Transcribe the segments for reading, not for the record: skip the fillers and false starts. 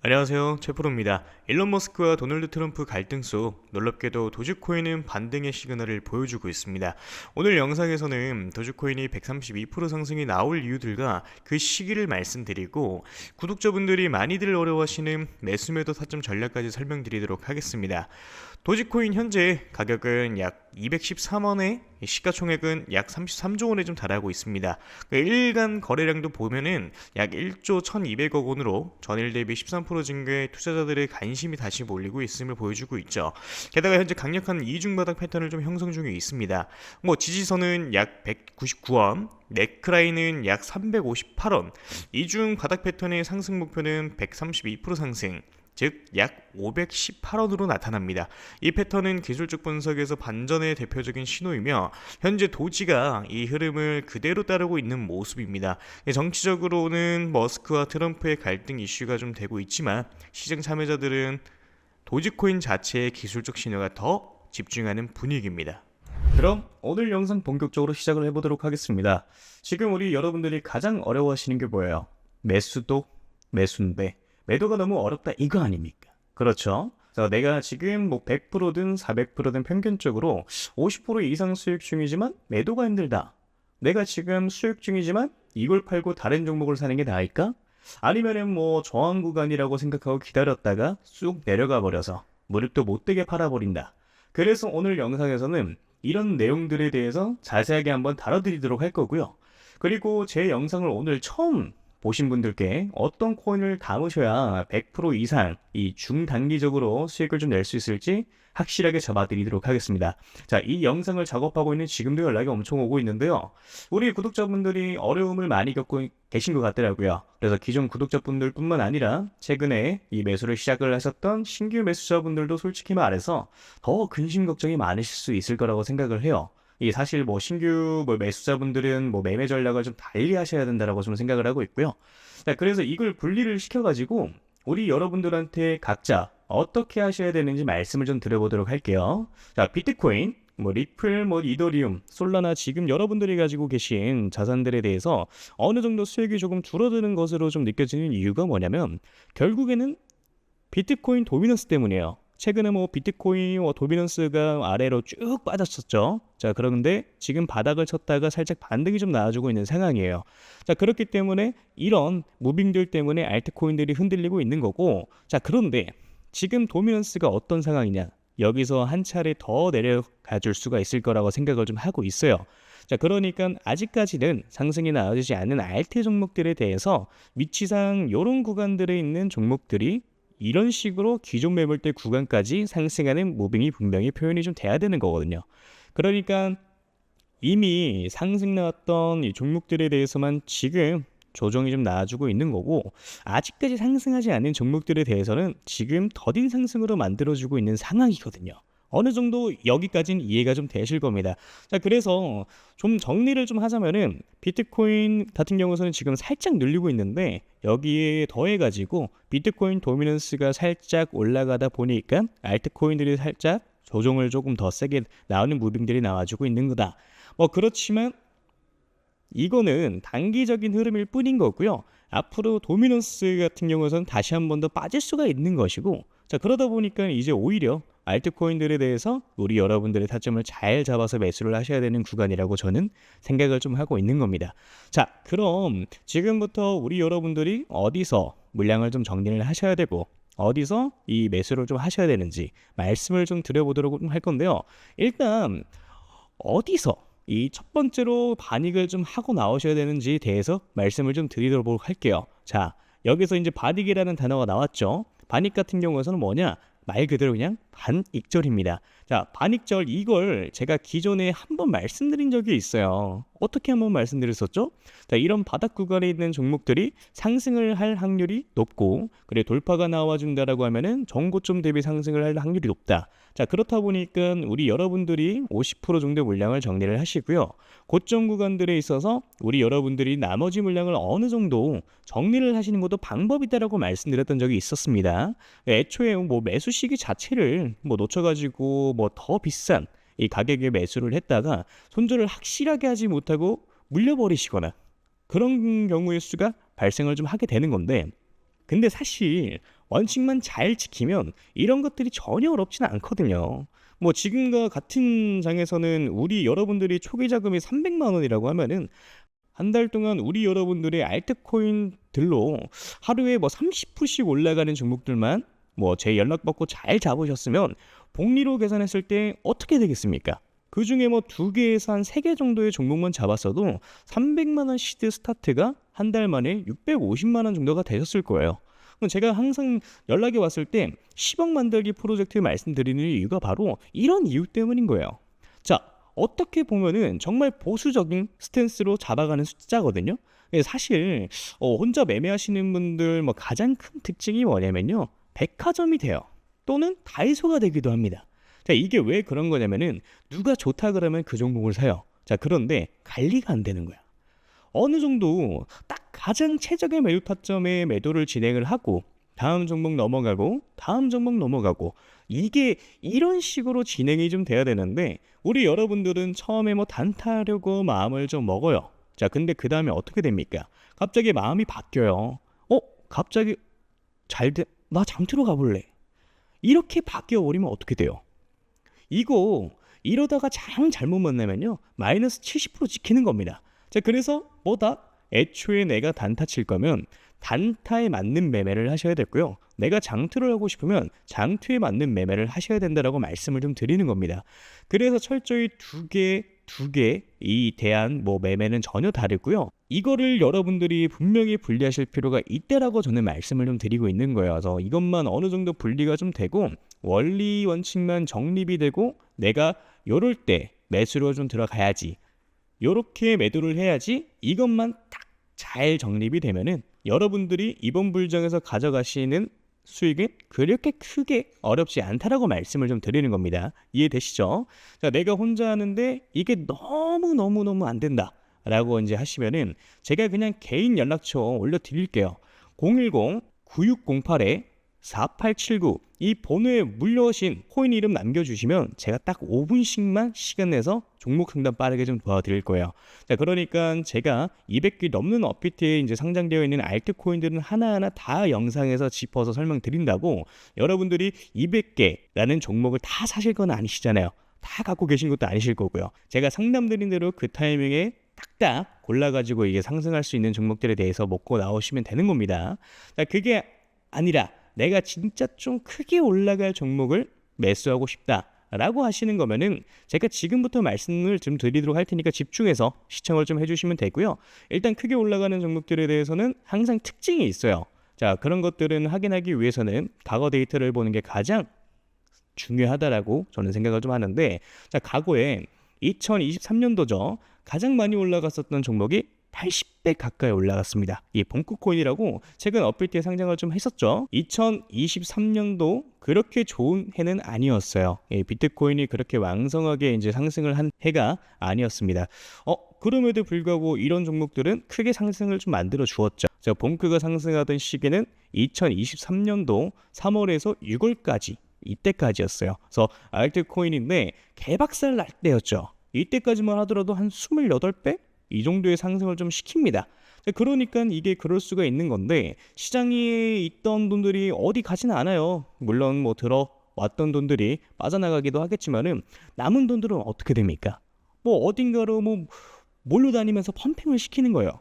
안녕하세요, 최프로입니다. 일론 머스크와 도널드 트럼프 갈등 속 놀랍게도 도지코인은 반등의 시그널을 보여주고 있습니다. 오늘 영상에서는 도지코인이 132% 상승이 나올 이유들과 그 시기를 말씀드리고 구독자분들이 많이들 어려워하시는 매수매도 타점 전략까지 설명드리도록 하겠습니다. 도지코인 현재 가격은 약 213원에 시가총액은 약 33조 원에 좀 달하고 있습니다. 일간 거래량도 보면은 약 1조 1200억 원으로 전일 대비 13% 증가해 투자자들의 관심이 다시 몰리고 있음을 보여주고 있죠. 게다가 현재 강력한 이중바닥 패턴을 좀 형성 중에 있습니다. 지지선은 약 199원, 네크라인은 약 358원, 이중 바닥 패턴의 상승 목표는 132% 상승, 즉 약 518원으로 나타납니다. 이 패턴은 기술적 분석에서 반전의 대표적인 신호이며 현재 도지가 이 흐름을 그대로 따르고 있는 모습입니다. 정치적으로는 머스크와 트럼프의 갈등 이슈가 좀 되고 있지만 시장 참여자들은 도지코인 자체의 기술적 신호가 더 집중하는 분위기입니다. 그럼 오늘 영상 본격적으로 시작을 해보도록 하겠습니다. 지금 우리 여러분들이 가장 어려워하시는 게 뭐예요? 매수도 매수인데 매도가 너무 어렵다 이거 아닙니까? 그렇죠? 그래서 내가 지금 100%든 400%든 평균적으로 50% 이상 수익 중이지만 매도가 힘들다. 내가 지금 수익 중이지만 이걸 팔고 다른 종목을 사는 게 나을까? 아니면은 저항 구간이라고 생각하고 기다렸다가 쑥 내려가 버려서 무릎도 못 되게 팔아버린다. 그래서 오늘 영상에서는 이런 내용들에 대해서 자세하게 한번 다뤄드리도록 할 거고요. 그리고 제 영상을 오늘 처음 보신 분들께 어떤 코인을 담으셔야 100% 이상 이 중단기적으로 수익을 좀 낼 수 있을지 확실하게 잡아드리도록 하겠습니다. 자, 이 영상을 작업하고 있는 지금도 연락이 엄청 오고 있는데요. 우리 구독자분들이 어려움을 많이 겪고 계신 것 같더라고요. 그래서 기존 구독자분들 뿐만 아니라 최근에 이 매수를 시작을 하셨던 신규 매수자분들도 솔직히 말해서 더 근심 걱정이 많으실 수 있을 거라고 생각을 해요. 이 사실 신규 매수자분들은 매매 전략을 좀 달리 하셔야 된다라고 좀 생각을 하고 있고요. 자, 그래서 이걸 분리를 시켜가지고 우리 여러분들한테 각자 어떻게 하셔야 되는지 말씀을 좀 드려보도록 할게요. 자, 비트코인, 리플, 이더리움, 솔라나 지금 여러분들이 가지고 계신 자산들에 대해서 어느 정도 수익이 조금 줄어드는 것으로 좀 느껴지는 이유가 뭐냐면 결국에는 비트코인 도미넌스 때문이에요. 최근에 비트코인 도미넌스가 아래로 쭉 빠졌었죠. 자, 그런데 지금 바닥을 쳤다가 살짝 반등이 좀 나와주고 있는 상황이에요. 자, 그렇기 때문에 이런 무빙들 때문에 알트코인들이 흔들리고 있는 거고, 자, 그런데 지금 도미넌스가 어떤 상황이냐? 여기서 한 차례 더 내려가 줄 수가 있을 거라고 생각을 좀 하고 있어요. 자, 그러니까 아직까지는 상승이 나와주지 않는 알트 종목들에 대해서 위치상 이런 구간들에 있는 종목들이 이런 식으로 기존 매물대 구간까지 상승하는 무빙이 분명히 표현이 좀 돼야 되는 거거든요. 그러니까 이미 상승 나왔던 이 종목들에 대해서만 지금 조정이 좀 나와주고 있는 거고, 아직까지 상승하지 않은 종목들에 대해서는 지금 더딘 상승으로 만들어주고 있는 상황이거든요. 어느 정도 여기까지는 이해가 좀 되실 겁니다. 자, 그래서 좀 정리를 좀 하자면은 비트코인 같은 경우는 지금 살짝 늘리고 있는데 여기에 더해가지고 비트코인 도미넌스가 살짝 올라가다 보니까 알트코인들이 살짝 조정을 조금 더 세게 나오는 무빙들이 나와주고 있는 거다. 그렇지만 이거는 단기적인 흐름일 뿐인 거고요. 앞으로 도미넌스 같은 경우에는 다시 한 번 더 빠질 수가 있는 것이고, 자, 그러다 보니까 이제 오히려 알트코인들에 대해서 우리 여러분들의 타점을 잘 잡아서 매수를 하셔야 되는 구간이라고 저는 생각을 좀 하고 있는 겁니다. 자, 그럼 지금부터 우리 여러분들이 어디서 물량을 좀 정리를 하셔야 되고 어디서 이 매수를 좀 하셔야 되는지 말씀을 좀 드려보도록 할 건데요. 일단 어디서 이 첫 번째로 반익을 좀 하고 나오셔야 되는지에 대해서 말씀을 좀 드리도록 할게요. 자, 여기서 이제 반익이라는 단어가 나왔죠. 반익 같은 경우에는 뭐냐? 말 그대로 그냥 반익절입니다. 자, 반익절 이걸 제가 기존에 한번 말씀드린 적이 있어요. 어떻게 한번 말씀드렸었죠? 자, 이런 바닥 구간에 있는 종목들이 상승을 할 확률이 높고, 그래 돌파가 나와준다라고 하면은 전고점 대비 상승을 할 확률이 높다. 자, 그렇다 보니까 우리 여러분들이 50% 정도 물량을 정리를 하시고요. 고점 구간들에 있어서 우리 여러분들이 나머지 물량을 어느 정도 정리를 하시는 것도 방법이다라고 말씀드렸던 적이 있었습니다. 애초에 매수 시기 자체를 놓쳐가지고 더 비싼 이 가격에 매수를 했다가 손절을 확실하게 하지 못하고 물려버리시거나 그런 경우의 수가 발생을 좀 하게 되는 건데, 근데 사실 원칙만 잘 지키면 이런 것들이 전혀 어렵지는 않거든요. 뭐 지금과 같은 장에서는 우리 여러분들이 초기 자금이 300만 원이라고 하면은 한 달 동안 우리 여러분들의 알트코인들로 하루에 뭐 30%씩 올라가는 종목들만 뭐 제 연락 받고 잘 잡으셨으면 복리로 계산했을 때 어떻게 되겠습니까? 그 중에 뭐 2개에서 한 3개 정도의 종목만 잡았어도 300만 원 시드 스타트가 한 달 만에 650만 원 정도가 되셨을 거예요. 그럼 제가 항상 연락이 왔을 때 10억 만들기 프로젝트 말씀드리는 이유가 바로 이런 이유 때문인 거예요. 자, 어떻게 보면은 정말 보수적인 스탠스로 잡아가는 숫자거든요. 사실 혼자 매매하시는 분들 뭐 가장 큰 특징이 뭐냐면요, 백화점이 돼요. 또는 다이소가 되기도 합니다. 자, 이게 왜 그런 거냐면은 누가 좋다 그러면 그 종목을 사요. 자, 그런데 관리가 안 되는 거야. 어느 정도 딱 가장 최적의 매도 타점에 매도를 진행을 하고 다음 종목 넘어가고 다음 종목 넘어가고, 이게 이런 식으로 진행이 좀 돼야 되는데 우리 여러분들은 처음에 뭐 단타하려고 마음을 좀 먹어요. 자, 근데 그 다음에 어떻게 됩니까? 갑자기 마음이 바뀌어요. 갑자기 나 장투로 가볼래. 이렇게 바뀌어 버리면 어떻게 돼요? 이거 이러다가 잘못 만나면요, 마이너스 70% 찍히는 겁니다. 자, 그래서 뭐다? 애초에 내가 단타 칠 거면 단타에 맞는 매매를 하셔야 됐고요. 내가 장투를 하고 싶으면 장투에 맞는 매매를 하셔야 된다라고 말씀을 좀 드리는 겁니다. 그래서 철저히 두 개 이 대한 뭐 매매는 전혀 다르고요. 이거를 여러분들이 분명히 분리하실 필요가 있다라고 저는 말씀을 좀 드리고 있는 거예요. 그래서 이것만 어느 정도 분리가 좀 되고 원리 원칙만 정립이 되고 내가 요럴 때 매수로 좀 들어가야지, 요렇게 매도를 해야지, 이것만 딱 잘 정립이 되면은 여러분들이 이번 불장에서 가져가시는 수익은 그렇게 크게 어렵지 않다라고 말씀을 좀 드리는 겁니다. 이해되시죠? 자, 내가 혼자 하는데 이게 너무 안 된다 라고 이제 하시면은 제가 그냥 개인 연락처 올려드릴게요. 010-9608-4879 이 번호에 물려오신 코인 이름 남겨주시면 제가 딱 5분씩만 시간 내서 종목 상담 빠르게 좀 도와드릴 거예요. 자, 그러니까 제가 200개 넘는 업비트에 이제 상장되어 있는 알트코인들은 하나하나 다 영상에서 짚어서 설명드린다고, 여러분들이 200개라는 종목을 다 사실 건 아니시잖아요. 다 갖고 계신 것도 아니실 거고요. 제가 상담드린 대로 그 타이밍에 딱딱 골라가지고 이게 상승할 수 있는 종목들에 대해서 먹고 나오시면 되는 겁니다. 자, 그게 아니라 내가 진짜 좀 크게 올라갈 종목을 매수하고 싶다라고 하시는 거면은 제가 지금부터 말씀을 좀 드리도록 할 테니까 집중해서 시청을 좀 해주시면 되고요. 일단 크게 올라가는 종목들에 대해서는 항상 특징이 있어요. 자, 그런 것들은 확인하기 위해서는 과거 데이터를 보는 게 가장 중요하다라고 저는 생각을 좀 하는데, 자, 과거에 2023년도죠. 가장 많이 올라갔었던 종목이 80배 가까이 올라갔습니다. 이 봉크코인이라고 최근 업비트에 상장을 좀 했었죠. 2023년도 그렇게 좋은 해는 아니었어요. 비트코인이 그렇게 왕성하게 이제 상승을 한 해가 아니었습니다. 그럼에도 불구하고 이런 종목들은 크게 상승을 좀 만들어 주었죠. 자, 봉크가 상승하던 시기는 2023년도 3월에서 6월까지, 이때까지였어요. 그래서 알트코인인데 개박살 날 때였죠. 이때까지만 하더라도 한 28배? 이 정도의 상승을 좀 시킵니다. 그러니까 이게 그럴 수가 있는 건데, 시장에 있던 돈들이 어디 가지는 않아요. 물론 뭐 들어왔던 돈들이 빠져나가기도 하겠지만은 남은 돈들은 어떻게 됩니까? 뭐 어딘가로 뭐 몰려다니면서 펌핑을 시키는 거예요.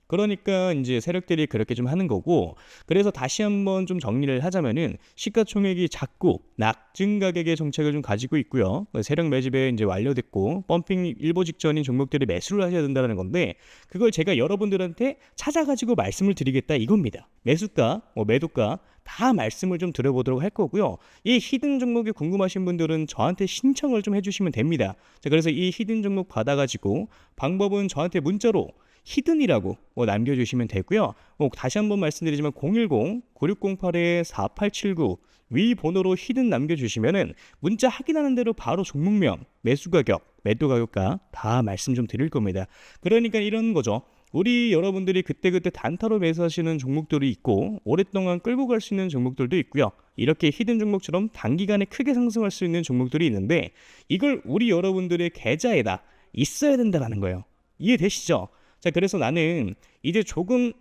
그러니까 이제 세력들이 그렇게 좀 하는 거고, 그래서 다시 한번 좀 정리를 하자면은 시가총액이 작고 낙증 가격의 정책을 좀 가지고 있고요. 세력 매집에 이제 완료됐고 펌핑 일보 직전인 종목들이 매수를 하셔야 된다는 건데, 그걸 제가 여러분들한테 찾아가지고 말씀을 드리겠다 이겁니다. 매수가, 매도가 다 말씀을 좀 드려보도록 할 거고요. 이 히든 종목이 궁금하신 분들은 저한테 신청을 좀 해주시면 됩니다. 자, 그래서 이 히든 종목 받아가지고 방법은 저한테 문자로 히든이라고 남겨주시면 되고요. 다시 한번 말씀드리지만 010-9608-4879 위 번호로 히든 남겨주시면은 문자 확인하는 대로 바로 종목명, 매수 가격, 매도 가격과 다 말씀 좀 드릴 겁니다. 그러니까 이런 거죠. 우리 여러분들이 그때그때 단타로 매수하시는 종목들이 있고 오랫동안 끌고 갈 수 있는 종목들도 있고요. 이렇게 히든 종목처럼 단기간에 크게 상승할 수 있는 종목들이 있는데, 이걸 우리 여러분들의 계좌에다 있어야 된다는 거예요. 이해되시죠? 자, 그래서 나는 이제 조금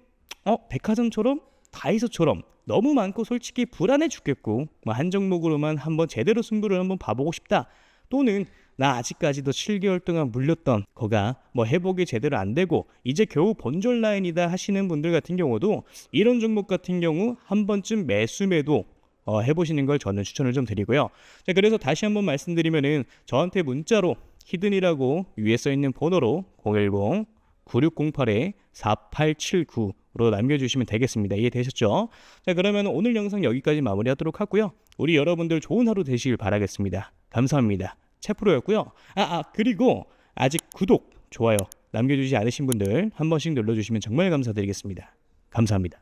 백화점처럼 다이소처럼 너무 많고 솔직히 불안해 죽겠고 뭐 한 종목으로만 한번 제대로 승부를 한번 봐보고 싶다, 또는 나 아직까지도 7개월 동안 물렸던 거가 뭐 회복이 제대로 안 되고 이제 겨우 본전 라인이다 하시는 분들 같은 경우도 이런 종목 같은 경우 한 번쯤 매수 매도 해보시는 걸 저는 추천을 좀 드리고요. 자, 그래서 다시 한번 말씀드리면은 저한테 문자로 히든이라고 위에 써 있는 번호로 010-9608-4879로 남겨주시면 되겠습니다. 이해되셨죠? 자, 그러면 오늘 영상 여기까지 마무리하도록 하고요. 우리 여러분들 좋은 하루 되시길 바라겠습니다. 감사합니다. 채프로였고요. 그리고 아직 구독, 좋아요 남겨주지 않으신 분들 한 번씩 눌러주시면 정말 감사드리겠습니다. 감사합니다.